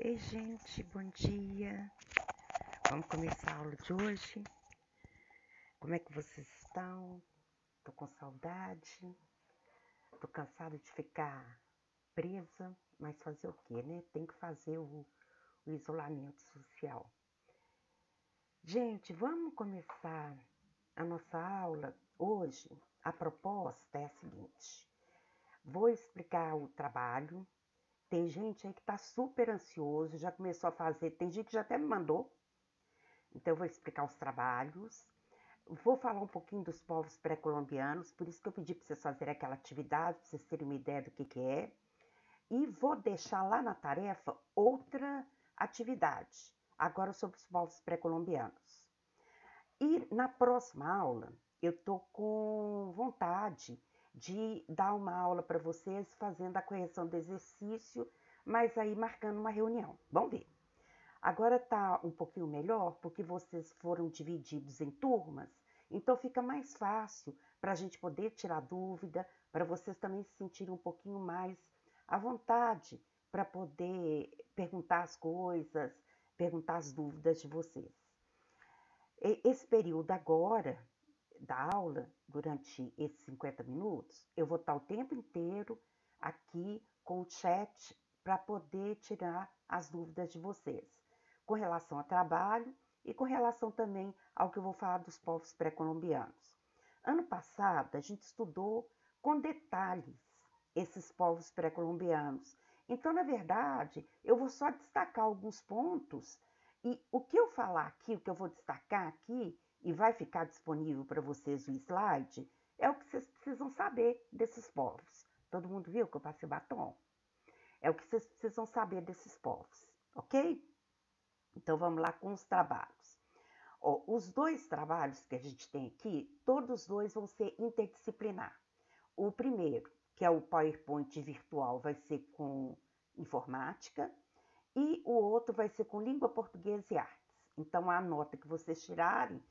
Ei, gente, bom dia. Vamos começar a aula de hoje? Como é que vocês estão? Tô com saudade. Tô cansada de ficar presa, mas fazer o quê, né? Tem que fazer o isolamento social. Gente, vamos começar a nossa aula hoje. A proposta é a seguinte: vou explicar o trabalho. Tem gente aí que tá super ansioso, já começou a fazer, tem gente que já até me mandou. Então, eu vou explicar os trabalhos, vou falar um pouquinho dos povos pré-colombianos, por isso que eu pedi para vocês fazerem aquela atividade, para vocês terem uma ideia do que é. E vou deixar lá na tarefa outra atividade, agora sobre os povos pré-colombianos. E na próxima aula, eu tô com vontade de dar uma aula para vocês fazendo a correção do exercício, mas aí marcando uma reunião. Vamos ver. Agora tá um pouquinho melhor porque vocês foram divididos em turmas, então fica mais fácil para a gente poder tirar dúvida, para vocês também se sentirem um pouquinho mais à vontade para poder perguntar as coisas, perguntar as dúvidas de vocês. Esse período agora da aula, durante esses 50 minutos, eu vou estar o tempo inteiro aqui com o chat para poder tirar as dúvidas de vocês, com relação ao trabalho e com relação também ao que eu vou falar dos povos pré-colombianos. Ano passado, a gente estudou com detalhes esses povos pré-colombianos. Então, na verdade, eu vou só destacar alguns pontos e o que eu falar aqui, o que eu vou destacar aqui, e vai ficar disponível para vocês o slide, é o que vocês precisam saber desses povos. Todo mundo viu que eu passei batom? É o que vocês precisam saber desses povos, ok? Então vamos lá com os trabalhos. Ó, os dois trabalhos que a gente tem aqui, todos dois vão ser interdisciplinar. O primeiro, que é o PowerPoint virtual, vai ser com informática, e o outro vai ser com língua portuguesa e artes. Então, a nota que vocês tirarem,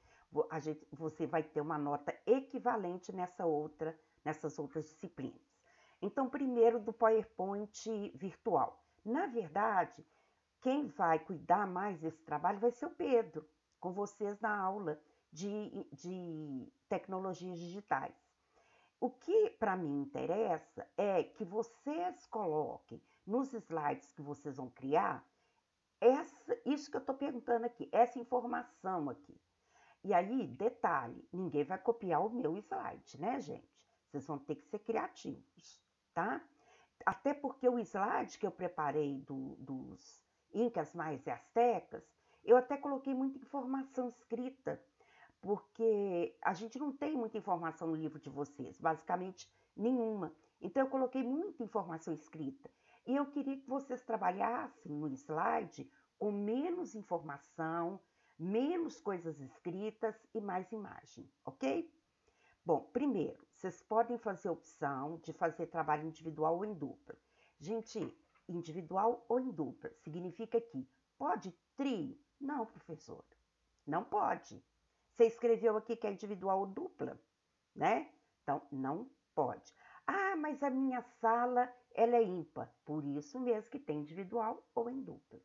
você vai ter uma nota equivalente nessas outras disciplinas. Então, primeiro do PowerPoint virtual. Na verdade, quem vai cuidar mais desse trabalho vai ser o Pedro, com vocês na aula de tecnologias digitais. O que para mim interessa é que vocês coloquem nos slides que vocês vão criar isso que eu estou perguntando aqui, essa informação aqui. E aí, detalhe, ninguém vai copiar o meu slide, né, gente? Vocês vão ter que ser criativos, tá? Até porque o slide que eu preparei dos Incas mais e Astecas, eu até coloquei muita informação escrita, porque a gente não tem muita informação no livro de vocês, basicamente nenhuma. Então, eu coloquei muita informação escrita. E eu queria que vocês trabalhassem no slide com menos informação, menos coisas escritas e mais imagem, ok? Bom, primeiro, vocês podem fazer a opção de fazer trabalho individual ou em dupla. Gente, individual ou em dupla significa que pode trio? Não, professor, não pode. Você escreveu aqui que é individual ou dupla, né? Então, não pode. Ah, mas a minha sala, ela é ímpar. Por isso mesmo que tem individual ou em dupla,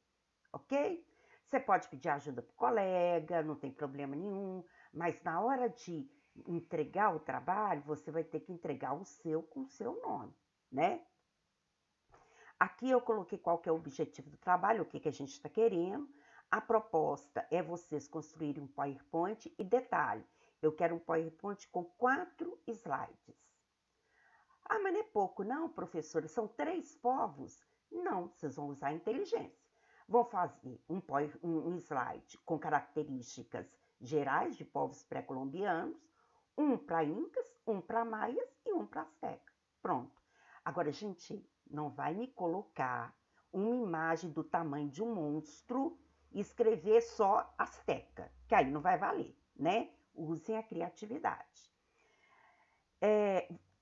ok? Você pode pedir ajuda para o colega, não tem problema nenhum, mas na hora de entregar o trabalho, você vai ter que entregar o seu com o seu nome, né? Aqui eu coloquei qual que é o objetivo do trabalho, o que, que a gente está querendo. A proposta é vocês construírem um PowerPoint e detalhe, eu quero um PowerPoint com 4 slides. Ah, mas não é pouco não, professora, são 3 povos. Não, vocês vão usar a inteligência. Vão fazer um slide com características gerais de povos pré-colombianos, um para incas, um para maias e um para asteca. Pronto. Agora, gente, não vai me colocar uma imagem do tamanho de um monstro e escrever só asteca, que aí não vai valer, né? Usem a criatividade.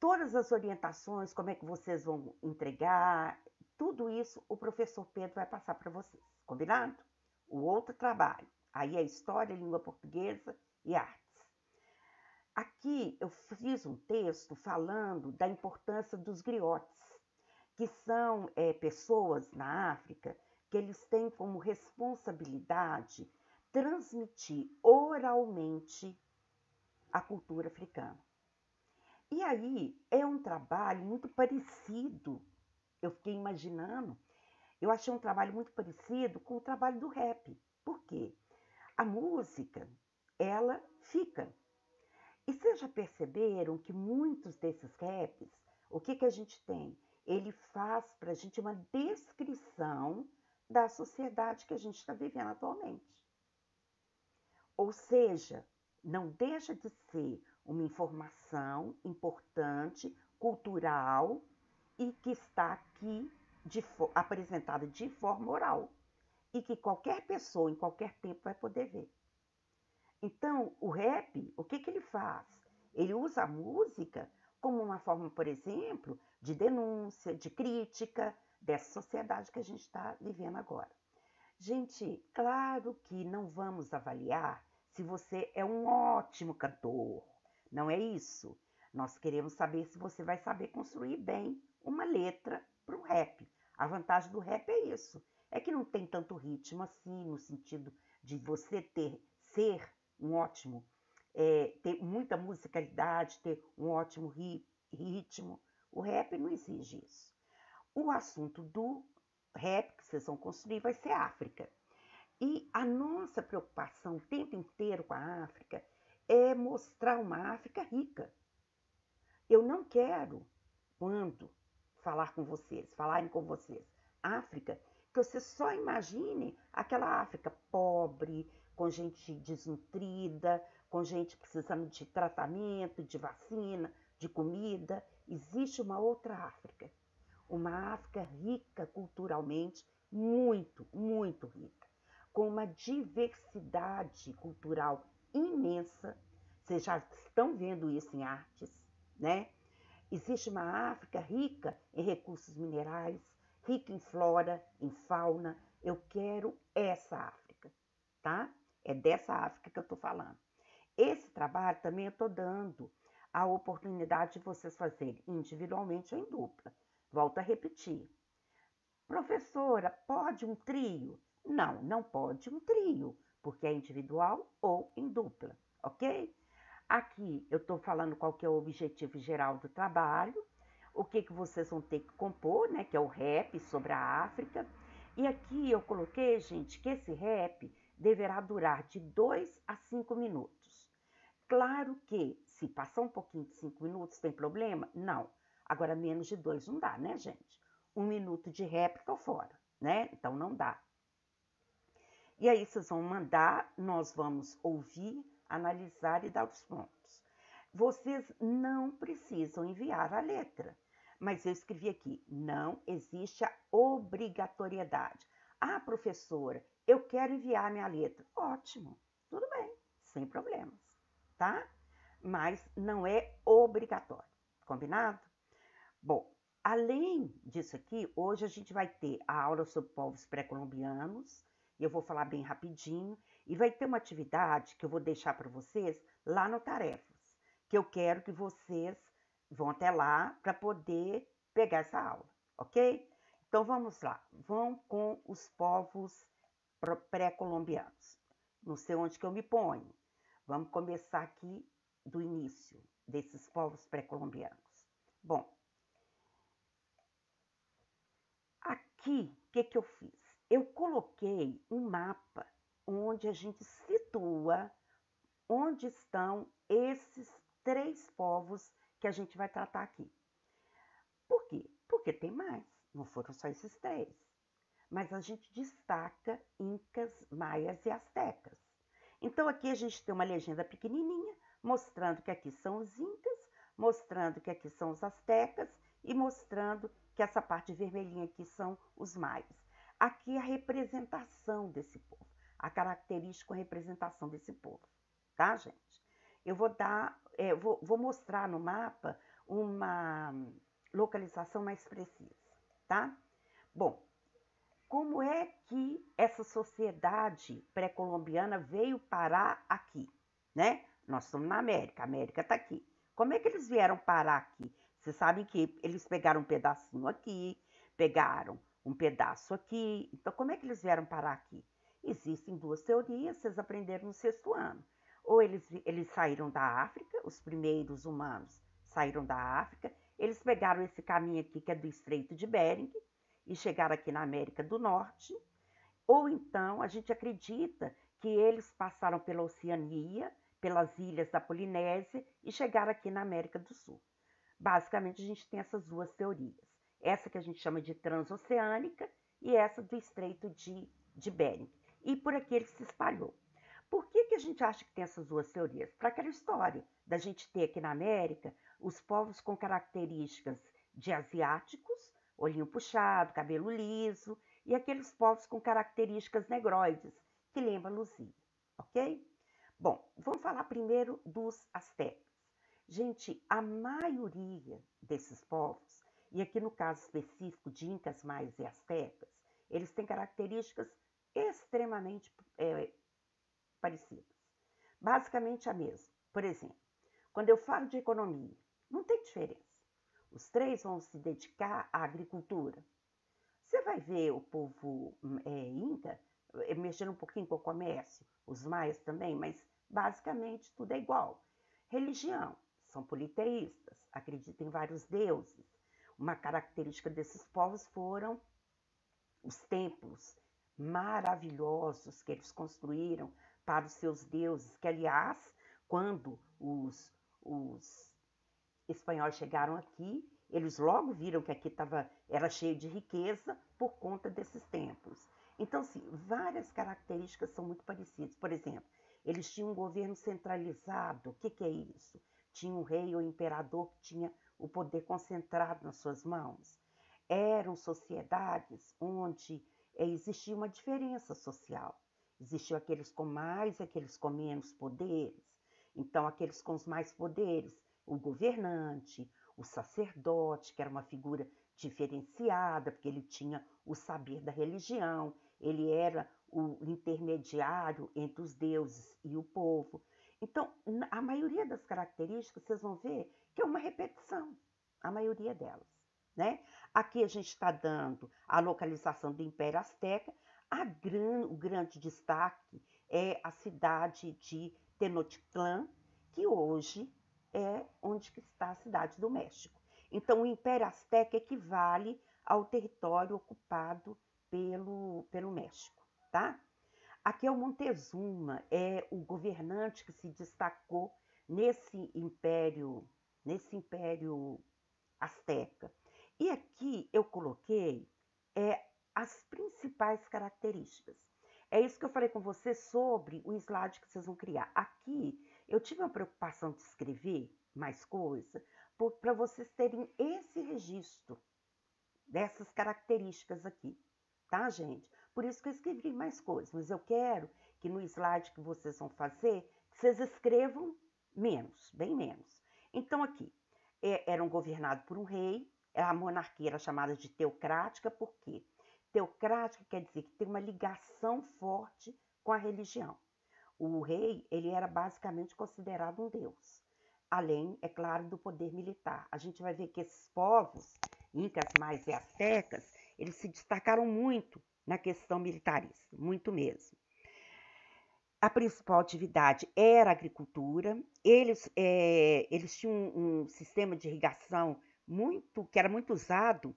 Todas as orientações, como é que vocês vão entregar, tudo isso o professor Pedro vai passar para vocês, combinado? O outro trabalho, aí é História, Língua Portuguesa e Artes. Aqui eu fiz um texto falando da importância dos griotes, que são pessoas na África que eles têm como responsabilidade transmitir oralmente a cultura africana. E aí é um trabalho muito parecido, eu fiquei imaginando, eu achei um trabalho muito parecido com o trabalho do rap. Por quê? A música, ela fica. E vocês já perceberam que muitos desses raps, o que a gente tem? Ele faz para a gente uma descrição da sociedade que a gente está vivendo atualmente. Ou seja, não deixa de ser uma informação importante, cultural, e que está aqui apresentada de forma oral. E que qualquer pessoa, em qualquer tempo, vai poder ver. Então, o rap, o que ele faz? Ele usa a música como uma forma, por exemplo, de denúncia, de crítica dessa sociedade que a gente está vivendo agora. Gente, claro que não vamos avaliar se você é um ótimo cantor. Não é isso. Nós queremos saber se você vai saber construir bem uma letra para o rap. A vantagem do rap é isso. É que não tem tanto ritmo assim, no sentido de você ser um ótimo, ter muita musicalidade, ter um ótimo ritmo. O rap não exige isso. O assunto do rap que vocês vão construir vai ser África. E a nossa preocupação o tempo inteiro com a África é mostrar uma África rica. Eu não quero, quando falarem com vocês, África, que você só imagine aquela África pobre, com gente desnutrida, com gente precisando de tratamento, de vacina, de comida. Existe uma outra África. Uma África rica culturalmente, muito, muito rica, com uma diversidade cultural imensa. Vocês já estão vendo isso em artes, né? Existe uma África rica em recursos minerais, rica em flora, em fauna. Eu quero essa África, tá? É dessa África que eu estou falando. Esse trabalho também eu estou dando a oportunidade de vocês fazerem individualmente ou em dupla. Volto a repetir. Professora, pode um trio? Não, não pode um trio, porque é individual ou em dupla, ok? Aqui eu estou falando qual que é o objetivo geral do trabalho, o que vocês vão ter que compor, né, que é o rap sobre a África. E aqui eu coloquei, gente, que esse rap deverá durar de 2 a 5 minutos. Claro que se passar um pouquinho de 5 minutos, tem problema? Não. Agora, menos de 2 não dá, né, gente? 1 minuto de rap, tô fora, né? Então, não dá. E aí, vocês vão mandar, nós vamos ouvir, analisar e dar os pontos. Vocês não precisam enviar a letra, mas eu escrevi aqui, não existe a obrigatoriedade. Ah, professora, eu quero enviar minha letra. Ótimo, tudo bem, sem problemas, tá? Mas não é obrigatório, combinado? Bom, além disso aqui, hoje a gente vai ter a aula sobre povos pré-colombianos, e eu vou falar bem rapidinho, e vai ter uma atividade que eu vou deixar para vocês lá no Tarefas, que eu quero que vocês vão até lá para poder pegar essa aula, ok? Então vamos lá, vão com os povos pré-colombianos. Não sei onde que eu me ponho. Vamos começar aqui do início desses povos pré-colombianos. Bom, aqui, o que eu fiz? Eu coloquei um mapa onde a gente situa onde estão esses 3 povos que a gente vai tratar aqui. Por quê? Porque tem mais, não foram só esses 3. Mas a gente destaca incas, maias e astecas. Então aqui a gente tem uma legenda pequenininha, mostrando que aqui são os incas, mostrando que aqui são os astecas e mostrando que essa parte vermelhinha aqui são os maias. Aqui a representação desse povo, a característica, a representação desse povo, tá, gente? Eu vou mostrar no mapa uma localização mais precisa, tá? Bom, como é que essa sociedade pré-colombiana veio parar aqui, né? Nós estamos na América, a América está aqui. Como é que eles vieram parar aqui? Vocês sabem que eles pegaram um pedacinho aqui, pegaram um pedaço aqui. Então, como é que eles vieram parar aqui? Existem duas teorias, vocês aprenderam no sexto ano. Ou eles saíram da África, os primeiros humanos saíram da África, eles pegaram esse caminho aqui, que é do Estreito de Bering, e chegaram aqui na América do Norte. Ou então, a gente acredita que eles passaram pela Oceania, pelas ilhas da Polinésia e chegaram aqui na América do Sul. Basicamente, a gente tem essas duas teorias. Essa que a gente chama de transoceânica e essa do Estreito de Bering. E por aqui ele se espalhou. Por que a gente acha que tem essas duas teorias? Para aquela história da gente ter aqui na América os povos com características de asiáticos, olhinho puxado, cabelo liso, e aqueles povos com características negroides, que lembram Luzia, ok? Bom, vamos falar primeiro dos astecas. Gente, a maioria desses povos, e aqui no caso específico de Incas, Maias e Astecas, eles têm características extremamente parecidas. Basicamente a mesma. Por exemplo, quando eu falo de economia, não tem diferença. Os três vão se dedicar à agricultura. Você vai ver o povo Inca mexendo um pouquinho com o comércio, os maias também, mas basicamente tudo é igual. Religião, são politeístas, acreditam em vários deuses. Uma característica desses povos foram os templos maravilhosos que eles construíram para os seus deuses, que aliás, quando os espanhóis chegaram aqui, eles logo viram que aqui era cheio de riqueza por conta desses templos. Então, sim, várias características são muito parecidas. Por exemplo, eles tinham um governo centralizado. O que é isso? Tinha um rei ou imperador que tinha o poder concentrado nas suas mãos. Eram sociedades onde existia uma diferença social. Existiam aqueles com mais e aqueles com menos poderes. Então, aqueles com os mais poderes, o governante, o sacerdote, que era uma figura diferenciada, porque ele tinha o saber da religião, ele era o intermediário entre os deuses e o povo. Então, a maioria das características, vocês vão ver que é uma repetição, a maioria delas. Né? Aqui a gente está dando a localização do Império Azteca. O grande destaque é a cidade de Tenochtitlan, que hoje é onde está a cidade do México. Então, o Império Azteca equivale ao território ocupado pelo México, tá? Aqui é o Montezuma, é o governante que se destacou nesse império azteca. E aqui eu coloquei as principais características. É isso que eu falei com vocês sobre o slide que vocês vão criar. Aqui eu tive uma preocupação de escrever mais coisa para vocês terem esse registro dessas características aqui, tá, gente? Por isso que eu escrevi mais coisas, mas eu quero que no slide que vocês vão fazer, vocês escrevam menos, bem menos. Então aqui, eram governados por um rei, a monarquia era chamada de teocrática, por quê? Teocrática quer dizer que tem uma ligação forte com a religião. O rei, ele era basicamente considerado um deus, além, é claro, do poder militar. A gente vai ver que esses povos, Incas, Maias e Astecas, eles se destacaram muito na questão militarista, muito mesmo. A principal atividade era a agricultura. Eles tinham um sistema de irrigação que era muito usado,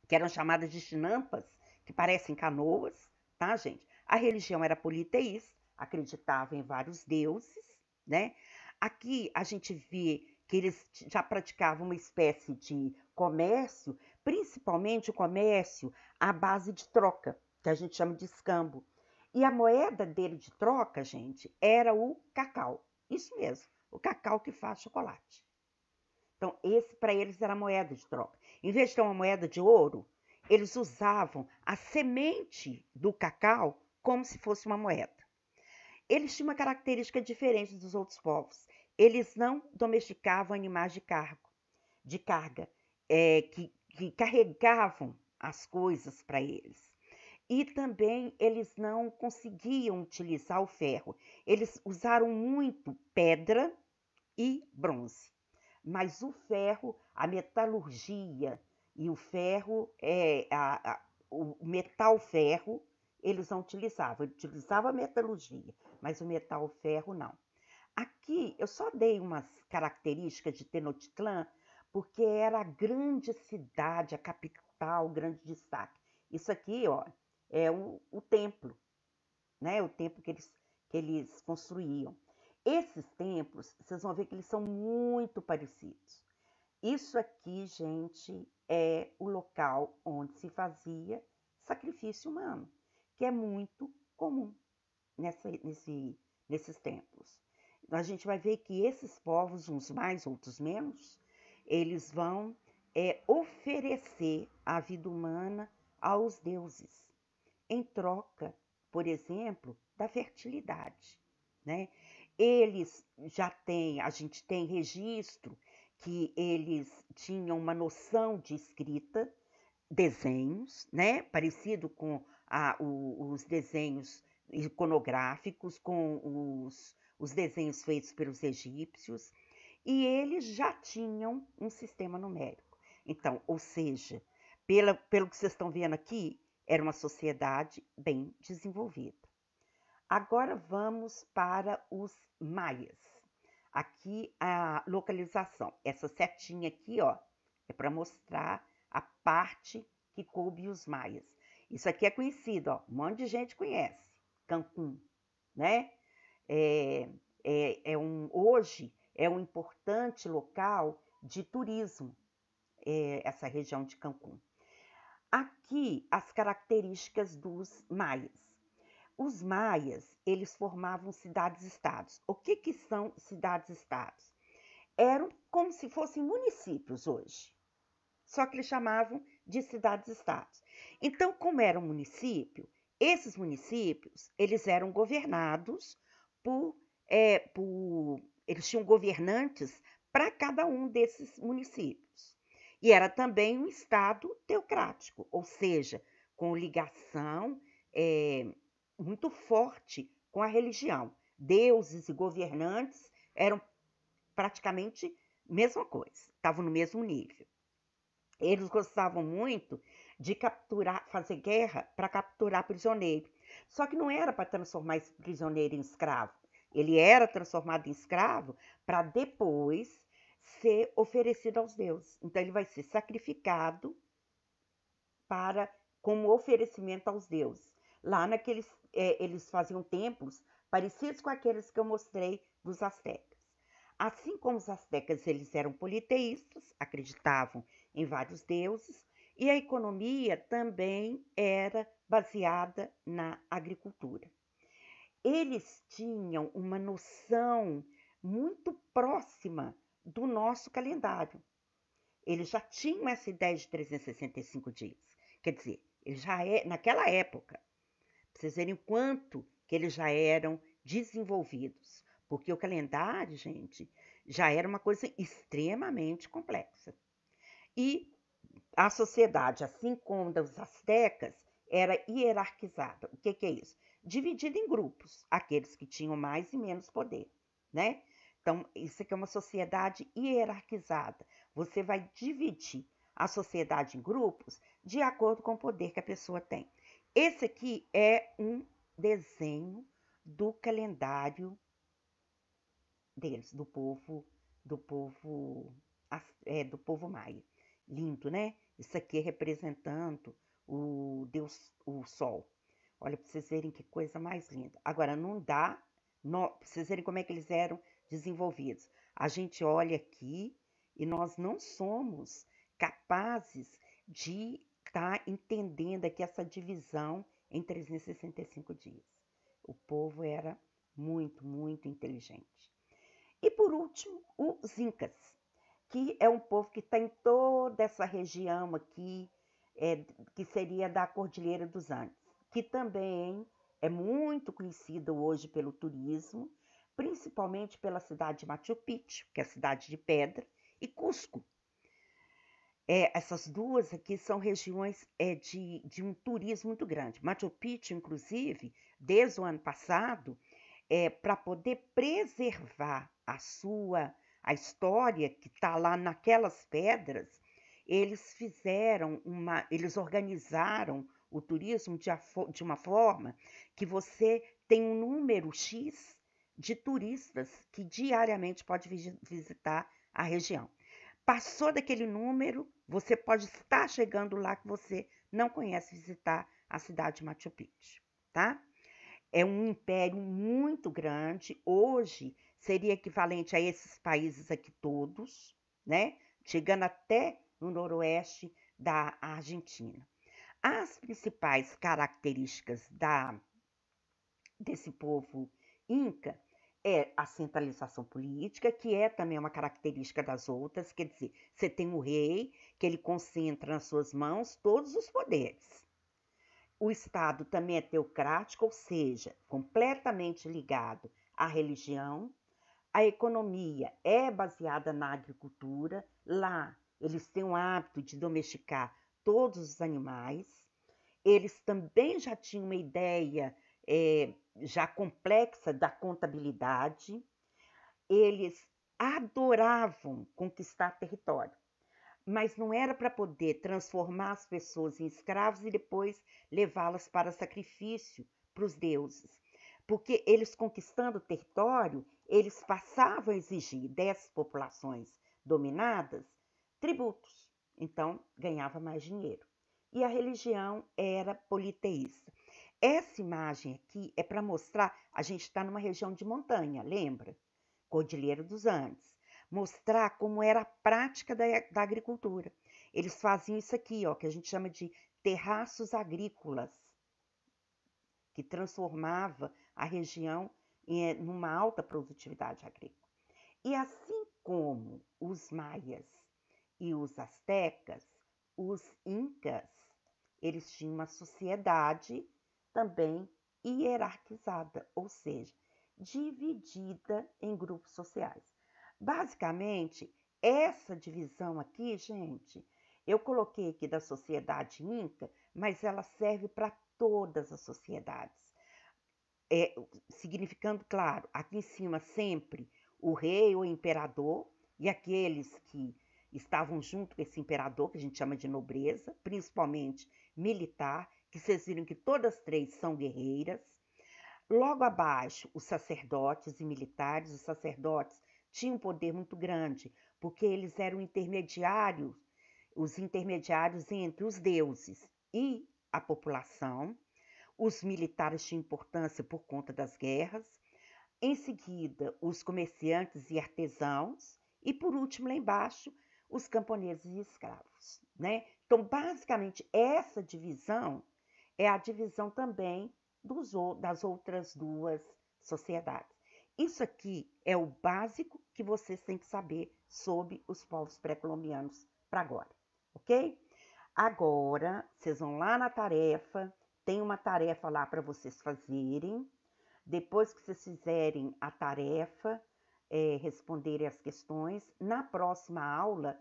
que eram chamadas de chinampas, que parecem canoas, tá, gente? A religião era politeísta, acreditava em vários deuses, né? Aqui a gente vê que eles já praticavam uma espécie de comércio, principalmente o comércio à base de troca, que a gente chama de escambo. E a moeda dele de troca, gente, era o cacau. Isso mesmo, o cacau que faz chocolate. Então, esse para eles era a moeda de troca. Em vez de ter uma moeda de ouro, eles usavam a semente do cacau como se fosse uma moeda. Eles tinham uma característica diferente dos outros povos. Eles não domesticavam animais de carga, que carregavam as coisas para eles. E também eles não conseguiam utilizar o ferro. Eles usaram muito pedra e bronze. Mas o ferro, a metalurgia e o ferro, o metal ferro eles não utilizavam, a metalurgia, mas o metal ferro não. Aqui eu só dei umas características de Tenochtitlan porque era a grande cidade, a capital, o grande destaque. Isso aqui, ó, é o templo, né? O templo que eles construíam. Esses templos, vocês vão ver que eles são muito parecidos. Isso aqui, gente, é o local onde se fazia sacrifício humano, que é muito comum nesses templos. A gente vai ver que esses povos, uns mais, outros menos, eles vão oferecer a vida humana aos deuses, em troca, por exemplo, da fertilidade, né? Eles já têm, a gente tem registro que eles tinham uma noção de escrita, desenhos, né? Parecido com os desenhos iconográficos, com os desenhos feitos pelos egípcios, e eles já tinham um sistema numérico. Então, ou seja, pelo que vocês estão vendo aqui, era uma sociedade bem desenvolvida. Agora vamos para os maias. Aqui a localização. Essa setinha aqui, ó, é para mostrar a parte que coube os maias. Isso aqui é conhecido, ó, um monte de gente conhece. Cancún, né? Hoje é um importante local de turismo, essa região de Cancún. Aqui as características dos maias. Os maias, eles formavam cidades-estados. O que são cidades-estados? Eram como se fossem municípios hoje, só que eles chamavam de cidades-estados. Então, como era um município, esses municípios, eles eram governados eles tinham governantes para cada um desses municípios. E era também um estado teocrático, ou seja, com ligação muito forte com a religião. Deuses e governantes eram praticamente a mesma coisa, estavam no mesmo nível. Eles gostavam muito de fazer guerra para capturar prisioneiro. Só que não era para transformar esse prisioneiro em escravo. Ele era transformado em escravo para depois ser oferecido aos deuses. Então ele vai ser sacrificado como oferecimento aos deuses. Lá eles faziam templos parecidos com aqueles que eu mostrei dos astecas. Assim como os astecas eles eram politeístas, acreditavam em vários deuses, e a economia também era baseada na agricultura. Eles tinham uma noção muito próxima do nosso calendário. Eles já tinham essa ideia de 365 dias. Quer dizer, eles naquela época, para vocês verem o quanto que eles já eram desenvolvidos. Porque o calendário, gente, já era uma coisa extremamente complexa. E a sociedade, assim como dos astecas, era hierarquizada. O que é isso? Dividida em grupos, aqueles que tinham mais e menos poder, né? Então, isso aqui é uma sociedade hierarquizada. Você vai dividir a sociedade em grupos de acordo com o poder que a pessoa tem. Esse aqui é um desenho do calendário deles, do povo maia. Lindo, né? Isso aqui é representando o Deus, o Sol. Olha, para vocês verem que coisa mais linda. Agora, não dá, para vocês verem como é que eles eram desenvolvidos. A gente olha aqui e nós não somos capazes de estar entendendo aqui essa divisão em 365 dias. O povo era muito, muito inteligente. E por último, os Incas, que é um povo que está em toda essa região aqui, que seria da Cordilheira dos Andes, que também é muito conhecido hoje pelo turismo, principalmente pela cidade de Machu Picchu, que é a cidade de pedra, e Cusco. Essas duas aqui são regiões de um turismo muito grande. Machu Picchu, inclusive, desde o ano passado, para poder preservar a história que está lá naquelas pedras, eles organizaram o turismo de uma forma que você tem um número X de turistas que diariamente pode visitar a região. Passou daquele número, você pode estar chegando lá que você não conhece visitar a cidade de Machu Picchu, tá? É um império muito grande, hoje seria equivalente a esses países aqui todos, né? Chegando até no noroeste da Argentina. As principais características desse povo inca é a centralização política, que é também uma característica das outras, quer dizer, você tem o rei, que ele concentra nas suas mãos todos os poderes. O Estado também é teocrático, ou seja, completamente ligado à religião. A economia é baseada na agricultura. Lá, eles têm o hábito de domesticar todos os animais. Eles também já tinham uma ideia já complexa da contabilidade. Eles adoravam conquistar território, mas não era para poder transformar as pessoas em escravos e depois levá-las para sacrifício para os deuses. Porque eles conquistando o território, eles passavam a exigir dessas populações dominadas tributos. Então, ganhava mais dinheiro. E a religião era politeísta. Essa imagem aqui é para mostrar, a gente está numa região de montanha, lembra? Cordilheira dos Andes. Mostrar como era a prática da agricultura. Eles faziam isso aqui, ó, que a gente chama de terraços agrícolas, que transformava a região numa alta produtividade agrícola. E assim como os maias e os astecas, os incas, eles tinham uma sociedade também hierarquizada, ou seja, dividida em grupos sociais. Basicamente, essa divisão aqui, gente, eu coloquei aqui da sociedade inca, mas ela serve para todas as sociedades. Significando, claro, aqui em cima sempre o rei ou imperador e aqueles que estavam junto com esse imperador, que a gente chama de nobreza, principalmente militar, que vocês viram que todas três são guerreiras. Logo abaixo, os sacerdotes e militares. Os sacerdotes tinham um poder muito grande, porque eles eram intermediários, os intermediários entre os deuses e a população. Os militares tinham importância por conta das guerras. Em seguida, os comerciantes e artesãos. E, por último, lá embaixo, os camponeses e escravos, né? Então, basicamente, essa divisão é a divisão também das outras duas sociedades. Isso aqui é o básico que vocês têm que saber sobre os povos pré-colombianos para agora, ok? Agora, vocês vão lá na tarefa, tem uma tarefa lá para vocês fazerem. Depois que vocês fizerem a tarefa, responderem as questões, na próxima aula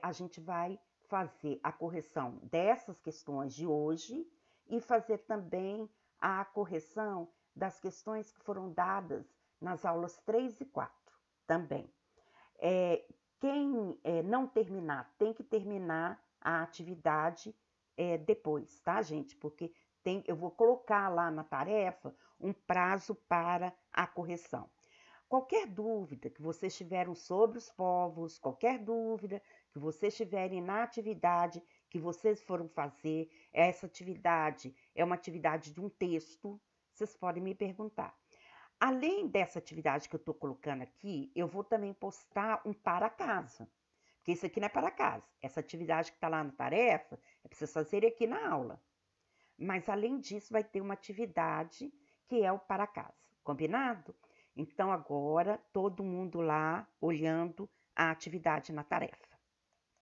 a gente vai fazer a correção dessas questões de hoje e fazer também a correção das questões que foram dadas nas aulas 3 e 4 também. Quem não terminar, tem que terminar a atividade depois, tá, gente? Porque eu vou colocar lá na tarefa um prazo para a correção. Qualquer dúvida que vocês tiverem sobre os povos, qualquer dúvida que vocês tiverem na atividade que vocês foram fazer, essa atividade é uma atividade de um texto, vocês podem me perguntar. Além dessa atividade que eu estou colocando aqui, eu vou também postar um para casa. Porque isso aqui não é para casa. Essa atividade que está lá na tarefa é para vocês fazerem aqui na aula. Mas, além disso, vai ter uma atividade que é o para casa. Combinado? Então, agora, todo mundo lá olhando a atividade na tarefa.